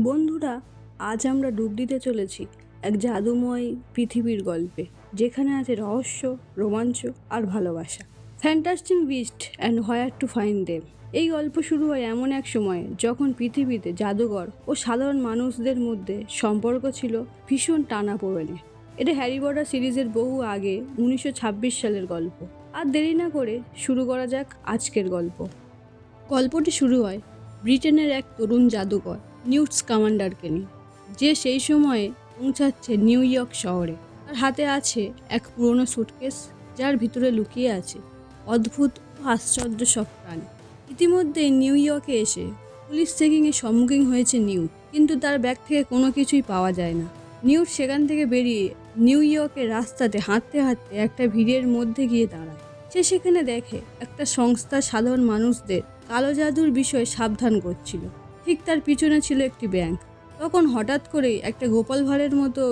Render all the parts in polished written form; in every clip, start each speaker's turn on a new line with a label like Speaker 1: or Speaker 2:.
Speaker 1: বন্ধুরা, আজ আমরা ডুব দিতে চলেছি এক জাদুময় পৃথিবীর গল্পে, যেখানে আছে রহস্য, রোমাঞ্চ আর ভালোবাসা। Fantastic beast and where to find them. এই গল্প শুরু হয় এমন এক সময়ে যখন পৃথিবীতে জাদুঘর ও সাধারণ মানুষদের মধ্যে সম্পর্ক ছিল ভীষণ টানাপোড়েনে। এটা হ্যারি পটার সিরিজের বহু আগে 1926 সালের গল্প। আর দেরি না করে শুরু করা যাক আজকের গল্প। গল্পটি শুরু হয় ব্রিটেনের এক তরুণ জাদুকর নিউট স্কামান্ডারকে নিয়ে, যে সেই সময়ে পৌঁছাচ্ছে নিউ ইয়র্ক শহরে। তার হাতে আছে এক পুরনো সুটকেস, যার ভিতরে লুকিয়ে আছে অদ্ভুত ও আশ্চর্য সব প্রাণী। ইতিমধ্যেই নিউ ইয়র্কে এসে পুলিশ চেকিংয়ের সম্মুখীন হয়েছে নিউট, কিন্তু তার ব্যাগ থেকে কোনো কিছুই পাওয়া যায় না। নিউট সেখান থেকে বেরিয়ে নিউ ইয়র্কের রাস্তাতে হাঁটতে হাঁটতে একটা ভিড়ের মধ্যে গিয়ে দাঁড়ায়। সে সেখানে দেখে একটা সংস্থা সাধারণ মানুষদের কালো জাদুর বিষয়ে সাবধান করছিল। ঠিক তার পিছনে ছিল একটি ব্যাংক। তখন হঠাৎ করেই একটা গোপাল ভাঁড়ের মতো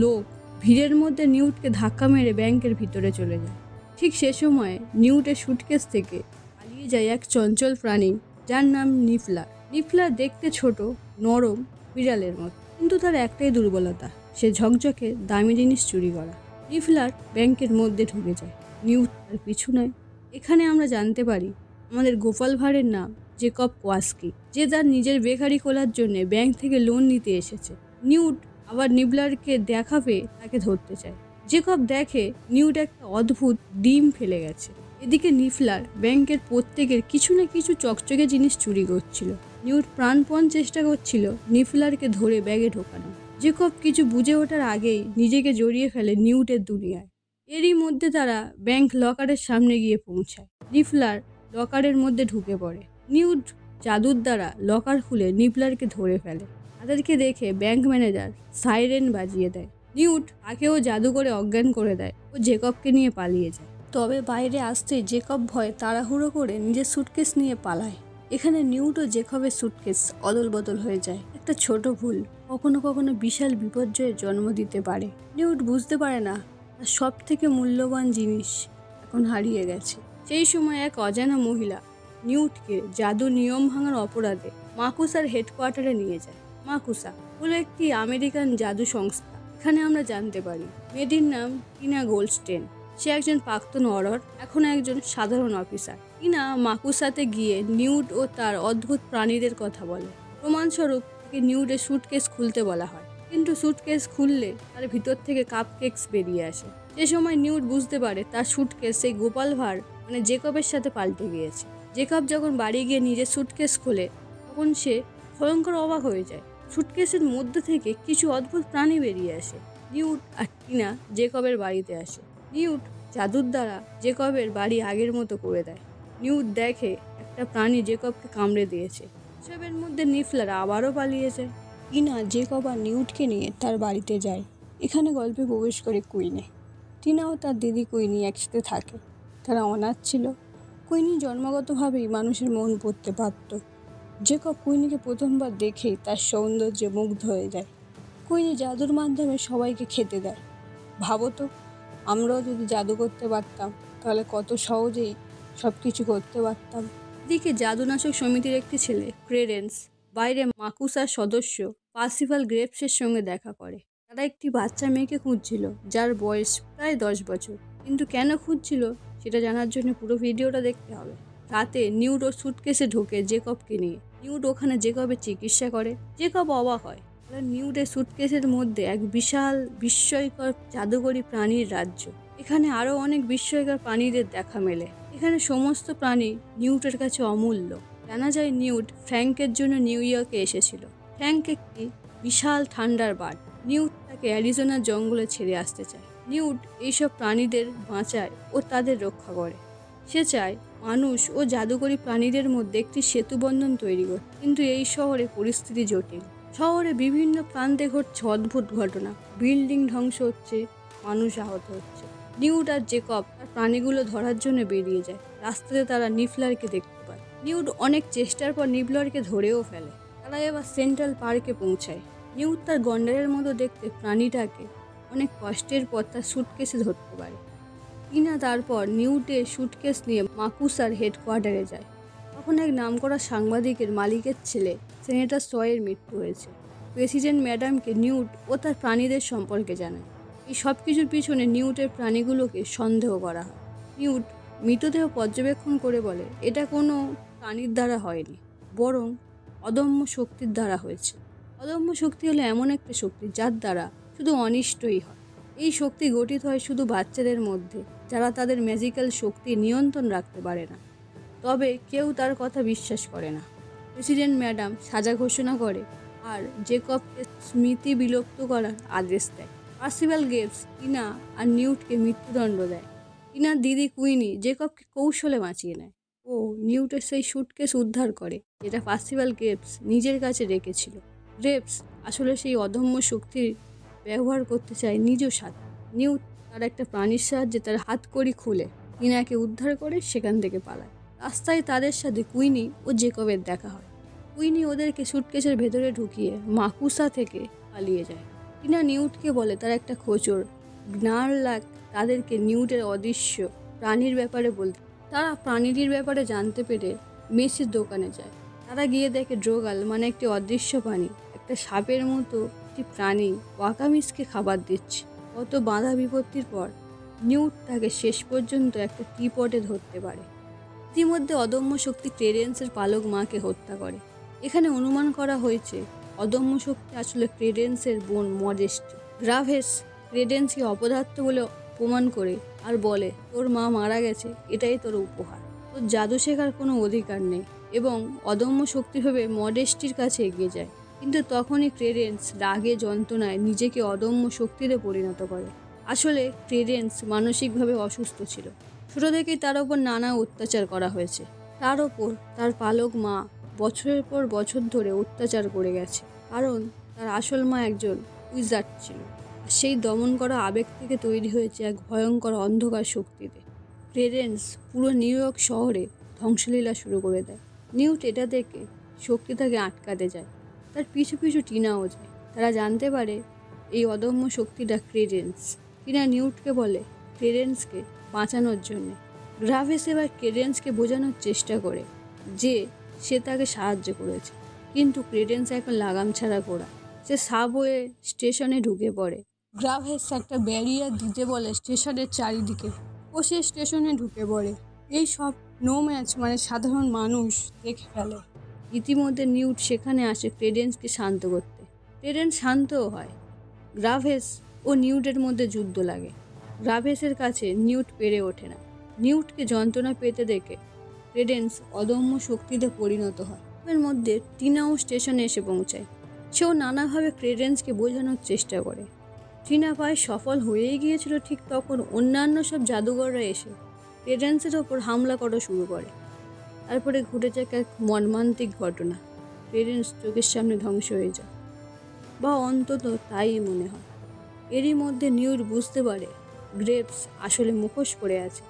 Speaker 1: লোক ভিড়ের মধ্যে নিউটকে ধাক্কা মেরে ব্যাংকের ভিতরে চলে যায়। ঠিক সে সময় নিউটের সুটকেস থেকে পালিয়ে যায় এক চঞ্চল প্রাণী, যার নাম নিফলার। নিফলার দেখতে ছোট, নরম, বিড়ালের মতো, কিন্তু তার একটাই দুর্বলতা, সে ঝকঝকে দামি জিনিস চুরি করা। নিফলার ব্যাংকের মধ্যে ঢুকে যায়, নিউট তার পিছু নেয়। এখানে আমরা জানতে পারি আমাদের গোপাল ভাঁড়ের নাম জেকব কোয়াস্কি, যে তার নিজের বেকারি খোলার জন্য ব্যাংক থেকে লোন নিতে এসেছে। নিউট আবার নিবলারকে দেখা পেয়ে তাকে ধরতে চায়। জেকব দেখে নিউট একটা অদ্ভুত ডিম ফেলে গেছে। এদিকে নিফলার ব্যাংকের প্রত্যেকের কিছু না কিছু চকচকে জিনিস চুরি করছিল। নিউট প্রাণপণ চেষ্টা করছিল নিফলারকে ধরে ব্যাগে ঢোকানো। জেকব কিছু বুঝে ওঠার আগেই নিজেকে জড়িয়ে ফেলে নিউটের দুনিয়ায়। এরই মধ্যে তারা ব্যাংক লকারের সামনে গিয়ে পৌঁছায়। নিফলার লকারের মধ্যে ঢুকে পড়ে। নিউট জাদুর দ্বারা লকার খুলে নিফলারকে ধরে ফেলে। তাদেরকে দেখে ব্যাংক ম্যানেজার সাইরেন বাজিয়ে দেয়। নিউট তাকেও জাদু করে অজ্ঞান করে দেয় ও জেকবকে নিয়ে পালিয়ে যায়। তবে বাইরে আসতেই জেকব ভয়ে তাড়াহুড়ো করে নিজের সুটকেস নিয়ে পালায়। এখানে নিউট ও জেকবের সুটকেস অদল বদল হয়ে যায়। একটা ছোট ভুল কখনো কখনো বিশাল বিপর্যয়ের জন্ম দিতে পারে। নিউট বুঝতে পারে না তার সব থেকে মূল্যবান জিনিস এখন হারিয়ে গেছে। সেই সময় এক অজানা মহিলা নিউটকে জাদু নিয়ম ভাঙার অপরাধে মাকুসার হেডকোয়ার্টারে নিয়ে যায়। মাকুসা হলো একটি আমেরিকান জাদু সংস্থা। এখানে আমরা জানতে পারি মেয়েটির নাম টিনা গোল্ডস্টেন। সে একজন প্রাক্তন অরর, এখন একজন সাধারণ অফিসার। টিনা মাকুসাতে গিয়ে নিউট ও তার অদ্ভুত প্রাণীদের কথা বলে। প্রমাণস্বরূপ তাকে নিউটের সুটকেস খুলতে বলা হয়, কিন্তু সুটকেস খুললে তার ভিতর থেকে কাপকেকস বেরিয়ে আসে। সে সময় নিউট বুঝতে পারে তার সুটকেস সেই গোপাল ভাঁড় মানে জেকবের সাথে পাল্টে গিয়েছে। জেকব যখন বাড়ি গিয়ে নিজের সুটকেস খোলে, তখন সে ভয়ঙ্কর অবাক হয়ে যায়। সুটকেসের মধ্যে থেকে কিছু অদ্ভুত প্রাণী বেরিয়ে আসে। নিউট আর টিনা জেকবের বাড়িতে আসে। নিউট জাদুর দ্বারা জেকবের বাড়ি আগের মতো করে দেয়। নিউট দেখে একটা প্রাণী জেকবকে কামড়ে দিয়েছে। এসবের মধ্যে নিফলার আবারও পালিয়ে যায়। টিনা জেকব আর নিউটকে নিয়ে তার বাড়িতে যায়। এখানে গল্পে প্রবেশ করে কুইনে। টিনা ও তার দিদি কুইনি একসাথে থাকে। তারা অনাথ ছিল। কুইনি জন্মগতভাবেই মানুষের মন পড়তে পারত। জেকব কুইনিকে প্রথমবার দেখেই তার সৌন্দর্যে মুগ্ধ হয়ে যায়। কুইনি জাদুর মাধ্যমে সবাইকে খেতে দেয়। ভাবো তো, আমরাও যদি জাদু করতে পারতাম, তাহলে কত সহজেই সব কিছু করতে পারতাম। এদিকে জাদুনাশক সমিতির একটি ছেলে ক্রেডেন্স বাইরে মাকুসার সদস্য পার্সিভাল গ্রেভসের সঙ্গে দেখা করে। তারা একটি বাচ্চা মেয়েকে খুঁজছিল, যার বয়স প্রায় 10 বছর। কিন্তু কেন খুঁজছিল সেটা জানার জন্য পুরো ভিডিওটা দেখতে হবে। রাতে নিউট ও সুটকেসে ঢোকে জেকবকে নিয়ে। নিউট ওখানে জেকবের চিকিৎসা করে। জেকব অবাক হয়, নিউটের সুটকেসের মধ্যে এক বিশাল বিস্ময়কর জাদুকরী প্রাণীর রাজ্য। এখানে আরও অনেক বিস্ময়কর প্রাণীদের দেখা মেলে। এখানে সমস্ত প্রাণী নিউটের কাছে অমূল্য। জানা যায় নিউট ফ্র্যাঙ্কের জন্য নিউ ইয়র্কে এসেছিল। ফ্র্যাঙ্ক একটি বিশাল ঠান্ডার বার্ড। নিউট তাকে অ্যারিজোনার জঙ্গলে ছেড়ে আসতে চায়। নিউট এইসব প্রাণীদের বাঁচায় ও তাদের রক্ষা করে। সে চায় মানুষ ও জাদুকরী প্রাণীদের মধ্যে একটি সেতুবন্ধন তৈরি করতে। কিন্তু এই শহরে পরিস্থিতি জটিল। শহরে বিভিন্ন প্রান্তে ঘটছে অদ্ভুত ঘটনা। বিল্ডিং ধ্বংস হচ্ছে, মানুষ আহত হচ্ছে। নিউট আর জেকব তার প্রাণীগুলো ধরার জন্য বেরিয়ে যায়। রাস্তাতে তারা নিফলারকে দেখতে পায়। নিউট অনেক চেষ্টার পর নিফলারকে ধরেও ফেলে। তারা এবার সেন্ট্রাল পার্কে পৌঁছায়। নিউট তার গন্ডারের মতো দেখতে প্রাণীটাকে অনেক কষ্টের পর তার সুটকেসে ধরতে পারে। টিনা তারপর নিউটের সুটকেস নিয়ে মাকুসার হেডকোয়ার্টারে যায়। তখন এক নামকরা সাংবাদিকের মালিকের ছেলে সেনেটর সয়ের মৃত্যু হয়েছে। প্রেসিডেন্ট ম্যাডামকে নিউট ও তার প্রাণীদের সম্পর্কে জানায়। এই সব কিছুর পিছনে নিউটের প্রাণীগুলোকে সন্দেহ করা হয়। নিউট মৃতদেহ পর্যবেক্ষণ করে বলে এটা কোনো প্রাণীর দ্বারা হয়নি, বরং অদম্য শক্তির দ্বারা হয়েছে। অদম্য শক্তি হলো এমন একটা শক্তি যার দ্বারা শুধু অনিষ্টই হয়। এই শক্তি গঠিত হয় শুধু বাচ্চাদের মধ্যে, যারা তাদের ম্যাজিক্যাল শক্তি নিয়ন্ত্রণ রাখতে পারে না। তবে কেউ তার কথা বিশ্বাস করে না। প্রেসিডেন্ট ম্যাডাম সাজা ঘোষণা করে আর জেকবকে স্মৃতি বিলুপ্ত করার আদেশ দেয়। পার্সিভাল গেবস টিনা আর নিউটকে মৃত্যুদণ্ড দেয়। টিনার দিদি কুইনি জেকবকে কৌশলে বাঁচিয়ে নেয় ও নিউটের সেই সুটকেস উদ্ধার করে যেটা পার্সিভাল গেবস নিজের কাছে রেখেছিল। গ্রেপস আসলে সেই অদম্য শক্তির ব্যবহার করতে চায় নিজ সাথে। নিউট তার একটা প্রাণীর সাহায্যে তার হাতকড়ি খুলে টিনাকে উদ্ধার করে সেখান থেকে পালায়। রাস্তায় তাদের সাথে কুইনি ও জেকবের দেখা হয়। কুইনি ওদেরকে সুটকেসের ভেতরে ঢুকিয়ে মাকুসা থেকে পালিয়ে যায়। টিনা নিউটকে বলে তার একটা খোঁচর। গ্নারলাক তাদেরকে নিউটের অদৃশ্য প্রাণীর ব্যাপারে বলতে। তারা প্রাণীটির ব্যাপারে জানতে পেরে মেসির দোকানে যায়। তারা গিয়ে দেখে ড্রোগাল মানে একটি অদৃশ্য প্রাণী একটা সাপের মতো একটি প্রাণী ওয়াকামিসকে খাবার দিচ্ছে। কত বাধা বিপত্তির পর নিউট তাকে শেষ পর্যন্ত একটা টিপটে ধরতে পারে। ইতিমধ্যে অদম্য শক্তি ক্রেডেন্সের পালক মাকে হত্যা করে। এখানে অনুমান করা হয়েছে অদম্য শক্তি আসলে ক্রেডেন্সের বোন মডেস্টি। গ্রাভেস ক্রেডেন্সকে অপদার্থ বলে প্রমাণ করে আর বলে তোর মা মারা গেছে, এটাই তোর উপহার, তোর জাদু শেখার কোনো অধিকার নেই, এবং অদম্য শক্তি ভেবে মডেস্টির কাছে এগিয়ে যায়। কিন্তু তখনই ক্রেডেন্স রাগে যন্ত্রণায় নিজেকে অদম্য শক্তিতে পরিণত করে। আসলে ক্রেডেন্স মানসিকভাবে অসুস্থ ছিল। ছোটো থেকেই তার ওপর নানা অত্যাচার করা হয়েছে। তার ওপর তার পালক মা বছরের পর বছর ধরে অত্যাচার করে গেছে, কারণ তার আসল মা একজন উইজার্ড ছিল। আর সেই দমন করা আবেগ থেকে তৈরি হয়েছে এক ভয়ঙ্কর অন্ধকার শক্তিতে। ক্রেডেন্স পুরো নিউ ইয়র্ক শহরে ধ্বংসলীলা শুরু করে দেয়। নিউট এটা দেখে শক্তি তাকে আটকাতে যায়। তার পিছু পিছু টিনাও যায়। তারা জানতে পারে এই অদম্য শক্তিটা ক্রেডেন্স। টিনা নিউটকে বলে ক্রেডেন্সকে বাঁচানোর জন্য। গ্রাভেস এবার ক্রেডেন্সকে বোঝানোর চেষ্টা করে যে সে তাকে সাহায্য করেছে, কিন্তু ক্রেডেন্স এখন লাগাম ছাড়া ঘোড়া। সে সাবওয়ে স্টেশনে ঢুকে পড়ে। গ্রাভেস একটা ব্যারিয়ার দিতে বলে স্টেশনের চারিদিকে। ও সে স্টেশনে ঢুকে পড়ে। এই সব নো ম্যাচ মানে সাধারণ মানুষ দেখে ফেলে। ইতিমধ্যে নিউট সেখানে আসে ক্রেডেন্সকে শান্ত করতে। ক্রেডেন্স শান্তও হয়। গ্রাভেস ও নিউটের মধ্যে যুদ্ধ লাগে। গ্রাভেসের কাছে নিউট পেরে ওঠে না। নিউটকে যন্ত্রণা পেতে দেখে ক্রেডেন্স অদম্য শক্তিতে পরিণত হয়। এর মধ্যে টিনাও স্টেশনে এসে পৌঁছায়। সেও নানাভাবে ক্রেডেন্সকে বোঝানোর চেষ্টা করে। টিনা প্রায় সফল হয়েই গিয়েছিল, ঠিক তখন অন্যান্য সব জাদুঘররা এসে ক্রেডেন্সের ওপর হামলা করা শুরু করে। তারপরে ঘটে যায় এক মর্মান্তিক ঘটনা। ক্রেডেন্স চোখের সামনে ধ্বংস হয়ে যায়, বা অন্তত তাই মনে হয়। এরই মধ্যে নিউট বুঝতে পারে গ্রেপস আসলে মুখোশ পরে আছে।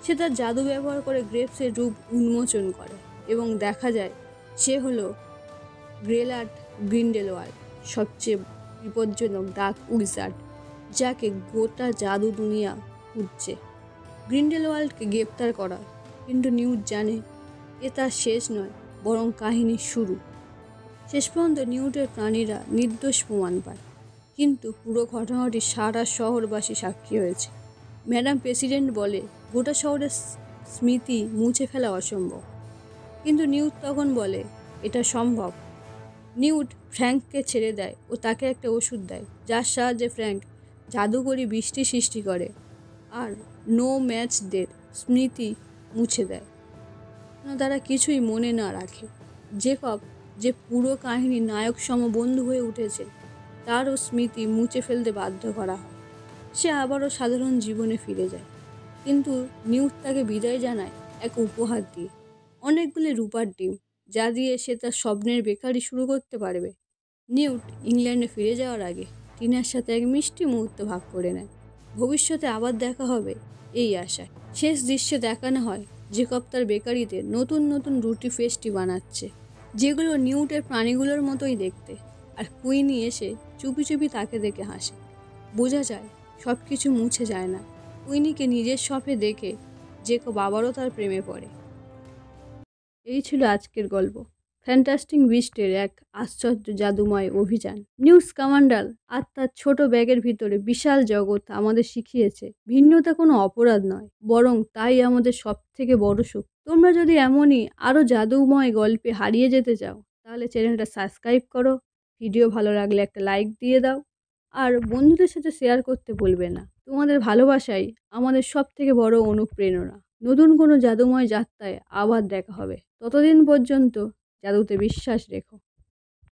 Speaker 1: সে তার জাদু ব্যবহার করে গ্রেপসের রূপ উন্মোচন করে এবং দেখা যায় সে হলো গ্রেলার্ড গ্রিন্ডেলওয়াল্ড, সবচেয়ে বিপজ্জনক ডার্ক উইজার্ড, যাকে গোটা জাদু দুনিয়া খুঁজছে। গ্রিন্ডেলওয়াল্ডকে গ্রেপ্তার করা, কিন্তু নিউট জানে এ তার শেষ নয়, বরং কাহিনীর শুরু। শেষ পর্যন্ত নিউটের প্রাণীরা নির্দোষ প্রমাণ পায়, কিন্তু পুরো ঘটনাটি সারা শহরবাসী সাক্ষী হয়েছে। ম্যাডাম প্রেসিডেন্ট বলে গোটা শহরের স্মৃতি মুছে ফেলা অসম্ভব, কিন্তু নিউট তখন বলে এটা সম্ভব। নিউট ফ্র্যাঙ্ককে ছেড়ে দেয় ও তাকে একটা ওষুধ দেয়, যার সাহায্যে ফ্র্যাঙ্ক জাদুকরি বৃষ্টি সৃষ্টি করে আর নো ম্যাচদের স্মৃতি মুছে দেয়, তারা কিছুই মনে না রাখে। জেকব, যে পুরো কাহিনীর নায়ক সম বন্ধু হয়ে উঠেছে, তারও স্মৃতি মুছে ফেলতে বাধ্য করা হয়। সে আবারও সাধারণ জীবনে ফিরে যায়, কিন্তু নিউট তাকে বিদায় জানায় এক উপহার দিয়ে, অনেকগুলি রূপার ডিম, যা দিয়ে সে তার স্বপ্নের বেকারি শুরু করতে পারবে। নিউট ইংল্যান্ডে ফিরে যাওয়ার আগে টিনার সাথে এক মিষ্টি মুহূর্ত ভাগ করে নেয়। ভবিষ্যতে আবার দেখা হবে এই আশায়। শেষ দৃশ্যে দেখানো হয় জেকব তার বেকারিতে নতুন নতুন রুটি পেস্ট্রি বানাচ্ছে, যেগুলো নিউটের প্রাণীগুলোর মতোই দেখতে। আর কুইনি এসে চুপি চুপি তাকে দেখে হাসে। বোঝা যায় সব কিছু মুছে যায় না। কুইনিকে নিজের স্বপ্নে দেখে জেকব আবারও তার প্রেমে পড়ে। এই ছিল আজকের গল্প, ফ্যান্টাস্টিং বিস্টের এক আশ্চর্য জাদুময় অভিযান। নিউজ কামান্ডাল আর তার ছোট ব্যাগের ভিতরে বিশাল জগৎ আমাদের শিখিয়েছে ভিন্নতা কোনো অপরাধ নয়, বরং তাই আমাদের সব থেকে বড় সুখ। তোমরা যদি এমনই আরও জাদুময় গল্পে হারিয়ে যেতে চাও, তাহলে চ্যানেলটা সাবস্ক্রাইব করো, ভিডিও ভালো লাগলে একটা লাইক দিয়ে দাও, আর বন্ধুদের সাথে শেয়ার করতে ভুলবে না। তোমাদের ভালোবাসাই আমাদের সব থেকে বড় অনুপ্রেরণা। নতুন কোনো জাদুময় যাত্রায় আবার দেখা হবে। ততদিন পর্যন্ত জাদুতে বিশ্বাস রেখো।